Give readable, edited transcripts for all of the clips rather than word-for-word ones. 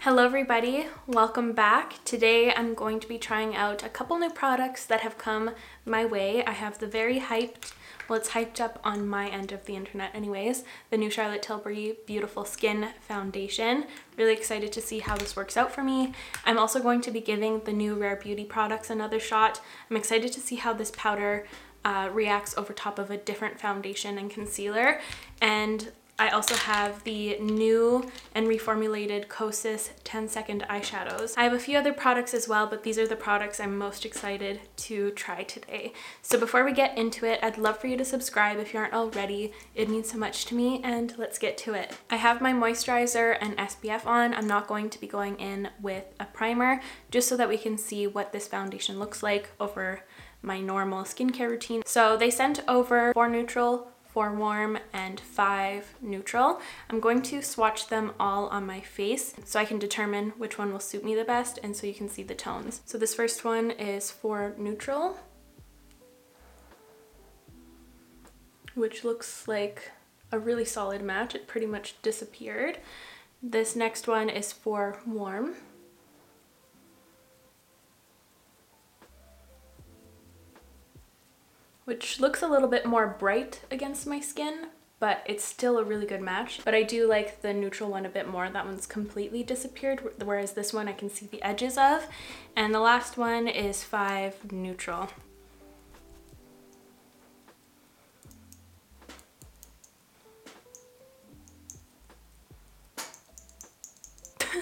Hello everybody, welcome back. Today I'm going to be trying out a couple new products that have come my way. I have the very hyped, well it's hyped up on my end of the internet anyways, the new Charlotte Tilbury Beautiful Skin Foundation. Really excited to see how this works out for me. I'm also going to be giving the new Rare Beauty products another shot. I'm excited to see how this powder reacts over top of a different foundation and concealer. And I also have the new and reformulated KOSAS 10-second eyeshadows. I have a few other products as well, but these are the products I'm most excited to try today. So before we get into it, I'd love for you to subscribe if you aren't already. It means so much to me, and let's get to it. I have my moisturizer and SPF on. I'm not going to be going in with a primer, just so that we can see what this foundation looks like over my normal skincare routine. So they sent over 4 neutral, 4 warm, and 5 neutral. I'm going to swatch them all on my face so I can determine which one will suit me the best and so you can see the tones. So this first one is 4 neutral, which looks like a really solid match. It pretty much disappeared. This next one is 4 warm. Which looks a little bit more bright against my skin, but it's still a really good match. But I do like the neutral one a bit more. That one's completely disappeared, whereas this one I can see the edges of. And the last one is 5 neutral.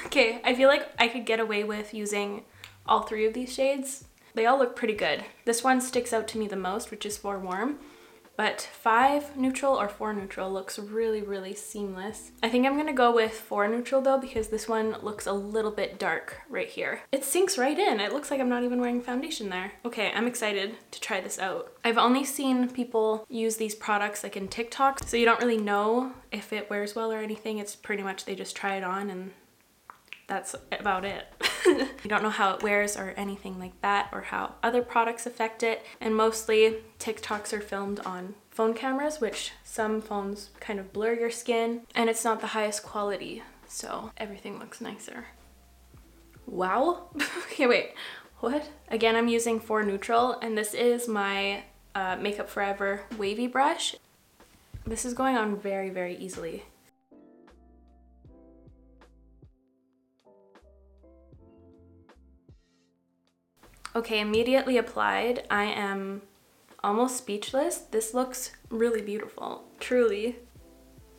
Okay, I feel like I could get away with using all 3 of these shades. They all look pretty good. This one sticks out to me the most, which is 4 warm, but 5 neutral or 4 neutral looks really, really seamless. I think I'm gonna go with 4 neutral though, because this one looks a little bit dark right here. It sinks right in. It looks like I'm not even wearing foundation there. Okay, I'm excited to try this out. I've only seen people use these products like in TikTok, so you don't really know if it wears well or anything. It's pretty much they just try it on and that's about it. You don't know how it wears or anything like that, or how other products affect it. And mostly TikToks are filmed on phone cameras, which some phones kind of blur your skin, and it's not the highest quality, so everything looks nicer. Wow. Okay, wait, what? Again, I'm using 4 neutral, and this is my Makeup Forever wavy brush. This is going on very, very easily. Okay, immediately applied. I am almost speechless. This looks really beautiful, truly.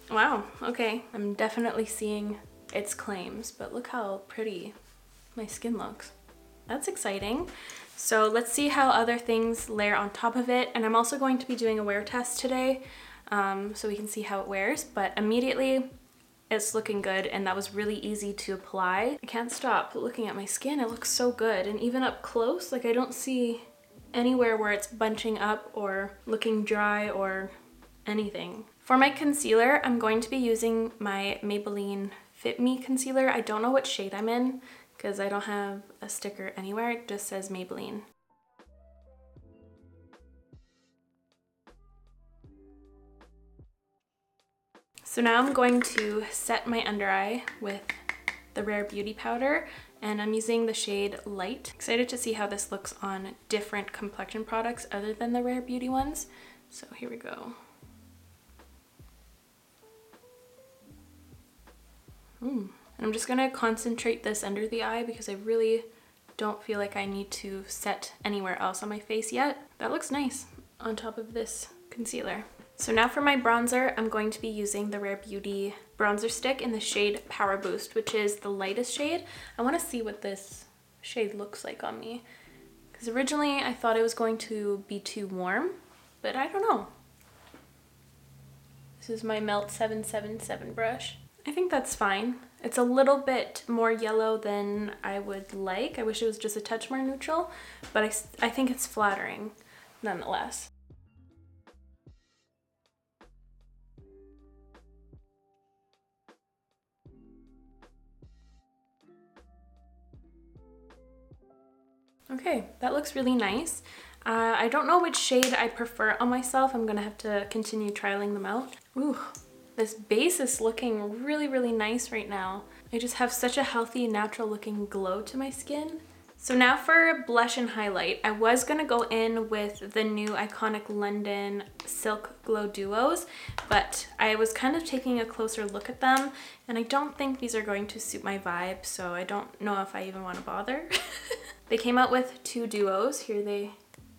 Wow, okay. I'm definitely seeing its claims, but look how pretty my skin looks. That's exciting. So let's see how other things layer on top of it. And I'm also going to be doing a wear test today, so we can see how it wears, but immediately it's looking good, and that was really easy to apply. I can't stop looking at my skin. It looks so good, and even up close, like I don't see anywhere where it's bunching up or looking dry or anything. For my concealer, I'm going to be using my Maybelline Fit Me concealer. I don't know what shade I'm in because I don't have a sticker anywhere. It just says Maybelline. So now I'm going to set my under eye with the Rare Beauty powder, and I'm using the shade Light. Excited to see how this looks on different complexion products other than the Rare Beauty ones. So here we go. And I'm just gonna concentrate this under the eye because I really don't feel like I need to set anywhere else on my face yet. That looks nice on top of this concealer. So now for my bronzer, I'm going to be using the Rare Beauty bronzer stick in the shade Power Boost, which is the lightest shade. I want to see what this shade looks like on me, because originally I thought it was going to be too warm, but I don't know. This is my Melt 777 brush. I think that's fine. It's a little bit more yellow than I would like. I wish it was just a touch more neutral, but I think it's flattering nonetheless. Okay, that looks really nice. I don't know which shade I prefer on myself. I'm gonna have to continue trialing them out. Ooh, this base is looking really, really nice right now. I just have such a healthy, natural looking glow to my skin. So now for blush and highlight. I was gonna go in with the new Iconic London Silk Glow Duos, but I was kind of taking a closer look at them, and I don't think these are going to suit my vibe, so I don't know if I even want to bother. They came out with 2 duos. Here they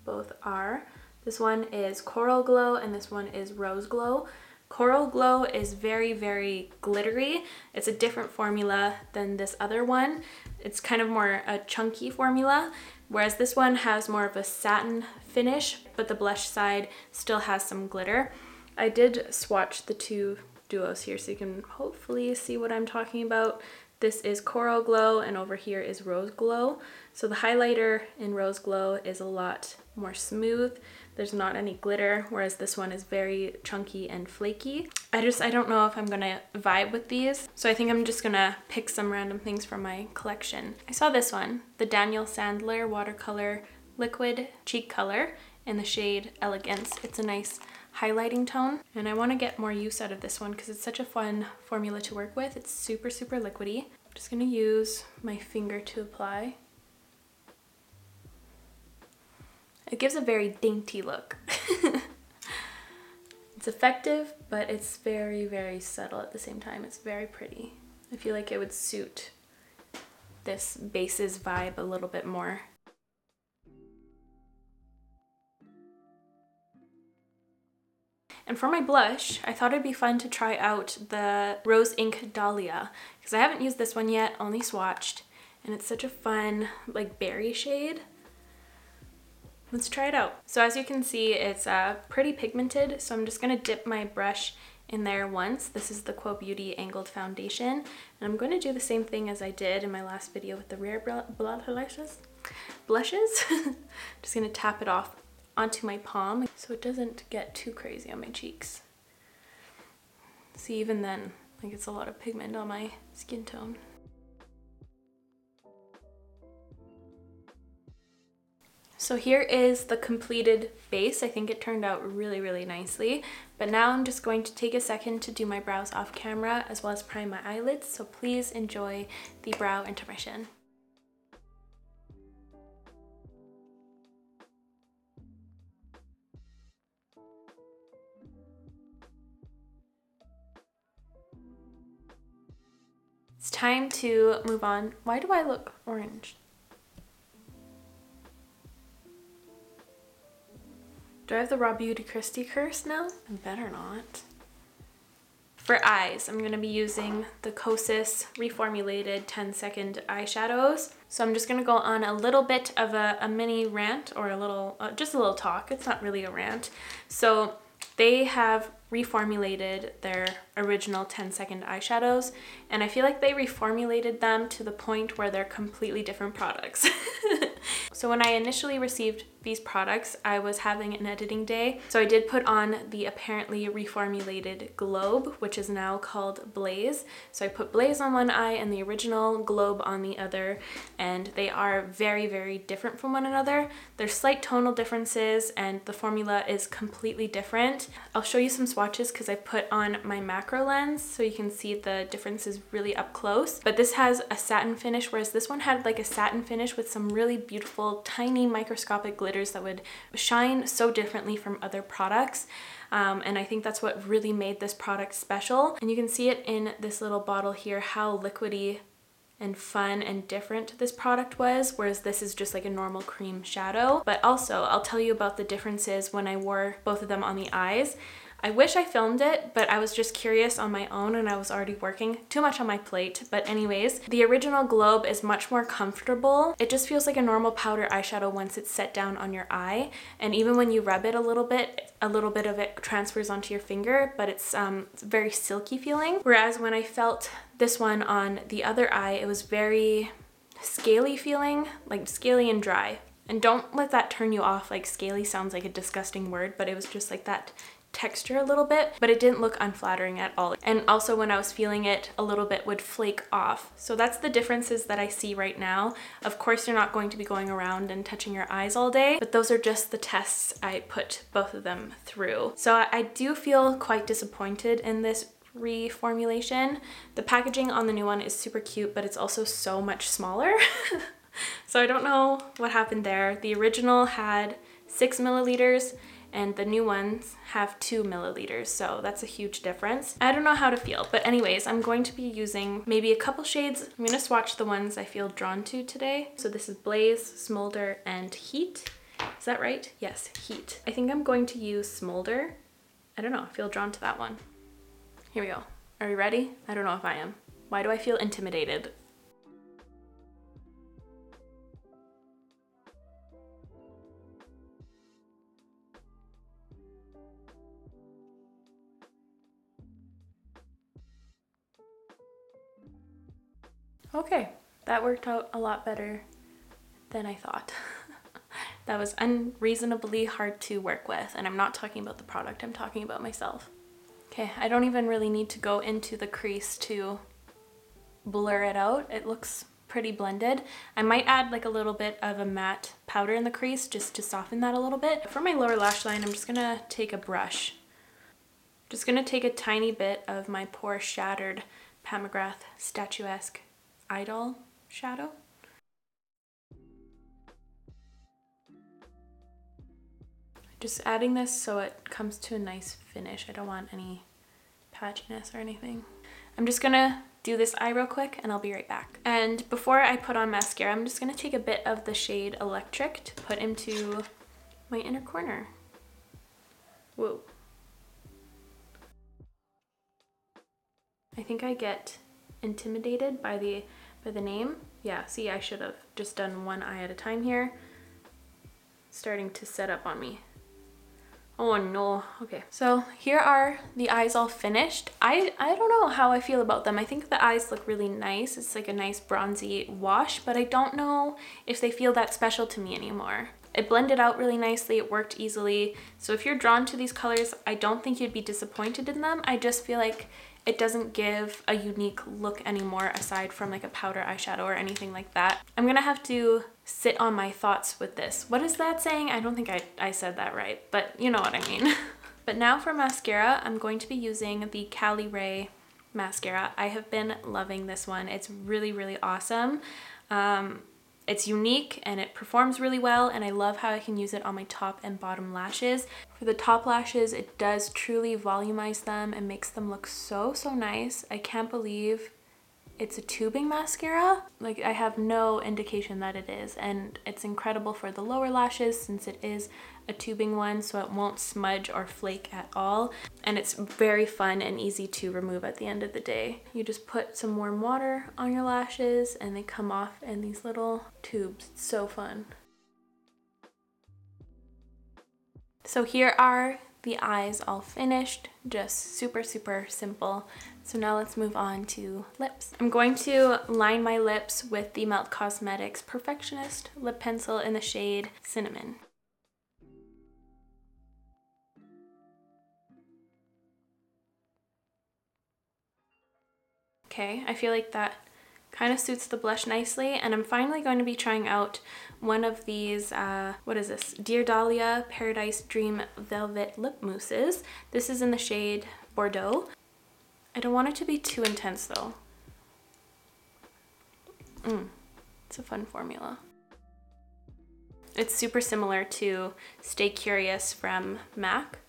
both are. This one is Coral Glow and this one is Rose Glow. Coral Glow is very, very glittery. It's a different formula than this other one. It's kind of more a chunky formula, whereas this one has more of a satin finish, but the blush side still has some glitter. I did swatch the 2 duos here so you can hopefully see what I'm talking about. This is Coral Glow and over here is Rose Glow. So the highlighter in Rose Glow is a lot more smooth. There's not any glitter, whereas this one is very chunky and flaky. I don't know if I'm gonna vibe with these, so I think I'm just gonna pick some random things from my collection. I saw this one, the Daniel Sandler Watercolor Liquid Cheek Color in the shade Elegance. It's a nice highlighting tone, and I want to get more use out of this one because it's such a fun formula to work with. It's super, super liquidy. I'm just gonna use my finger to apply. It gives a very dainty look. It's effective, but it's very, very subtle at the same time. It's very pretty. I feel like it would suit this base's vibe a little bit more. And for my blush, I thought it'd be fun to try out the Rose Ink Dahlia, because I haven't used this one yet, only swatched, and it's such a fun, like, berry shade. Let's try it out. So as you can see, it's pretty pigmented, so I'm just gonna dip my brush in there once. This is the Quo Beauty Angled Foundation, and I'm going to do the same thing as I did in my last video with the Rare blushes. Just gonna tap it off onto my palm so it doesn't get too crazy on my cheeks. See, even then, like, it's a lot of pigment on my skin tone. So here is the completed base. I think it turned out really, really nicely. But now I'm just going to take a second to do my brows off camera as well as prime my eyelids. So please enjoy the brow intermission. It's time to move on. Why do I look orange? Do I have the Raw Beauty Christie curse now? I better not. For eyes, I'm going to be using the KOSAS reformulated 10-second eyeshadows. So I'm just going to go on a little bit of a mini rant, or a little, just a little talk. It's not really a rant. So they have reformulated their original 10-second eyeshadows, and I feel like they reformulated them to the point where they're completely different products. So when I initially received these products, I was having an editing day, so I did put on the apparently reformulated Globe, which is now called Blaze. So I put Blaze on one eye and the original Globe on the other, and they are very, very different from one another. There's slight tonal differences and the formula is completely different. I'll show you some swatches because I put on my macro lens so you can see the differences really up close. But this has a satin finish, whereas this one had like a satin finish with some really beautiful tiny microscopic glitters that would shine so differently from other products. And I think that's what really made this product special. And you can see it in this little bottle here, how liquidy and fun and different this product was, whereas this is just like a normal cream shadow. But also, I'll tell you about the differences when I wore both of them on the eyes. I wish I filmed it, but I was just curious on my own and I was already working too much on my plate. But anyways, the original Globe is much more comfortable. It just feels like a normal powder eyeshadow once it's set down on your eye. And even when you rub it a little bit of it transfers onto your finger, but it's very silky feeling. Whereas when I felt this one on the other eye, it was very scaly feeling, like scaly and dry. And don't let that turn you off, like scaly sounds like a disgusting word, but it was just like that texture a little bit, but it didn't look unflattering at all. And also when I was feeling it, a little bit would flake off. So that's the differences that I see right now. Of course, you're not going to be going around and touching your eyes all day, but those are just the tests I put both of them through. So I do feel quite disappointed in this reformulation. The packaging on the new one is super cute, but it's also so much smaller. So I don't know what happened there. The original had 6 milliliters and the new ones have 2 milliliters, so that's a huge difference. I don't know how to feel, but anyways, I'm going to be using maybe a couple shades. I'm gonna swatch the ones I feel drawn to today. So this is Blaze, Smolder, and Heat. Is that right? Yes, Heat. I think I'm going to use Smolder. I don't know, I feel drawn to that one. Here we go. Are we ready? I don't know if I am. Why do I feel intimidated? Okay, that worked out a lot better than I thought. That was unreasonably hard to work with, and I'm not talking about the product, I'm talking about myself. Okay, I don't even really need to go into the crease to blur it out. It looks pretty blended. I might add like a little bit of a matte powder in the crease just to soften that a little bit. For my lower lash line, I'm just gonna take a brush. Just gonna take a tiny bit of my pore shattered MCGRATH Statuesque Eyedol Shadow. Just adding this so it comes to a nice finish. I don't want any patchiness or anything. I'm just gonna do this eye real quick and I'll be right back. And before I put on mascara, I'm just gonna take a bit of the shade Electric to put into my inner corner. Whoa. I think I get intimidated by the name. Yeah, see, I should have just done one eye at a time here. Starting to set up on me. Oh no. Okay, so here are the eyes all finished. I don't know how I feel about them. I think the eyes look really nice. It's like a nice bronzy wash, but I don't know if they feel that special to me anymore. It blended out really nicely, it worked easily. So if you're drawn to these colors, I don't think you'd be disappointed in them. I just feel like it doesn't give a unique look anymore aside from like a powder eyeshadow or anything like that. I'm gonna have to sit on my thoughts with this. What is that saying? I don't think I said that right, but you know what I mean. But now for mascara, I'm going to be using the CALIRAY mascara. I have been loving this one. It's really, really awesome. It's unique and it performs really well, and I love how I can use it on my top and bottom lashes. For the top lashes, it does truly volumize them and makes them look so, so nice. I can't believe it's a tubing mascara. Like, I have no indication that it is, and it's incredible for the lower lashes since it is a tubing one, so it won't smudge or flake at all, and it's very fun and easy to remove at the end of the day. You just put some warm water on your lashes and they come off in these little tubes. It's so fun. So here are the eyes all finished, just super, super simple. So now let's move on to lips. I'm going to line my lips with the Melt Cosmetics Perfectionist Lip Pencil in the shade Cinnamon. Okay, I feel like that kind of suits the blush nicely, and I'm finally going to be trying out one of these, what is this? Dear Dahlia Paradise Dream Velvet Lip Mousses. This is in the shade Bordeaux. I don't want it to be too intense though. It's a fun formula. It's super similar to Stay Curious from MAC.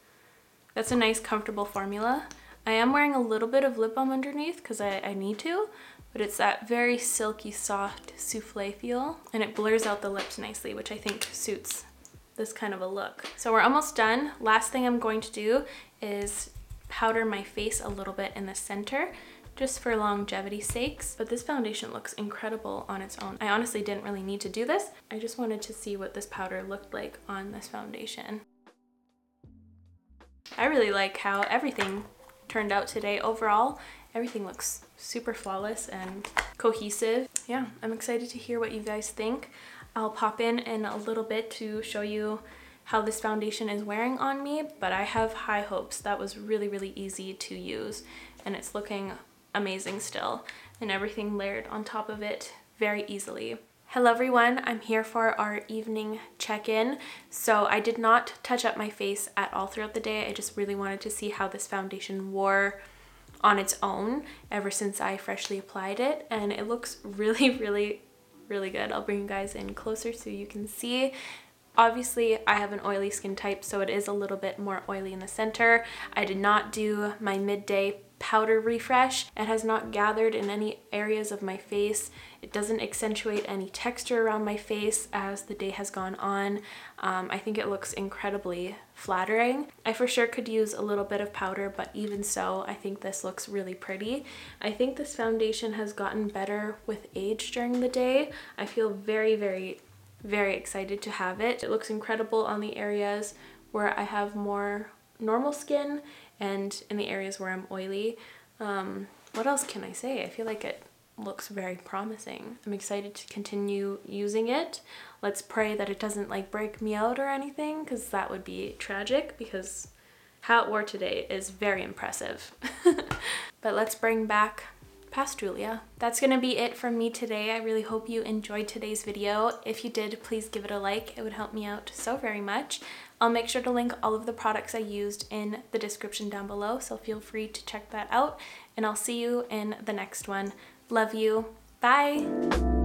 That's a nice, comfortable formula. I am wearing a little bit of lip balm underneath because I need to, but it's that very silky, soft souffle feel, and it blurs out the lips nicely, which I think suits this kind of a look. So we're almost done. Last thing I'm going to do is powder my face a little bit in the center, just for longevity's sakes. But this foundation looks incredible on its own. I honestly didn't really need to do this. I just wanted to see what this powder looked like on this foundation. I really like how everything turned out today. Overall, everything looks super flawless and cohesive. Yeah, I'm excited to hear what you guys think. I'll pop in a little bit to show you how this foundation is wearing on me, but I have high hopes. That was really, really easy to use, and it's looking amazing still, and everything layered on top of it very easily. Hello everyone, I'm here for our evening check-in. So I did not touch up my face at all throughout the day. I just really wanted to see how this foundation wore on its own ever since I freshly applied it, and it looks really, really, really good. I'll bring you guys in closer so you can see. Obviously, I have an oily skin type, so it is a little bit more oily in the center. I did not do my midday powder refresh. It has not gathered in any areas of my face. It doesn't accentuate any texture around my face as the day has gone on. I think it looks incredibly flattering. I for sure could use a little bit of powder, but even so, I think this looks really pretty. I think this foundation has gotten better with age during the day. I feel very, very, very excited to have it. It looks incredible on the areas where I have more normal skin and in the areas where I'm oily. What else can I say? I feel like it looks very promising. I'm excited to continue using it. Let's pray that it doesn't like break me out or anything, because that would be tragic, because how it wore today is very impressive. But let's bring back past Julia. That's gonna be it from me today. I really hope you enjoyed today's video. If you did, please give it a like. It would help me out so very much. I'll make sure to link all of the products I used in the description down below, so feel free to check that out, and I'll see you in the next one. Love you. Bye.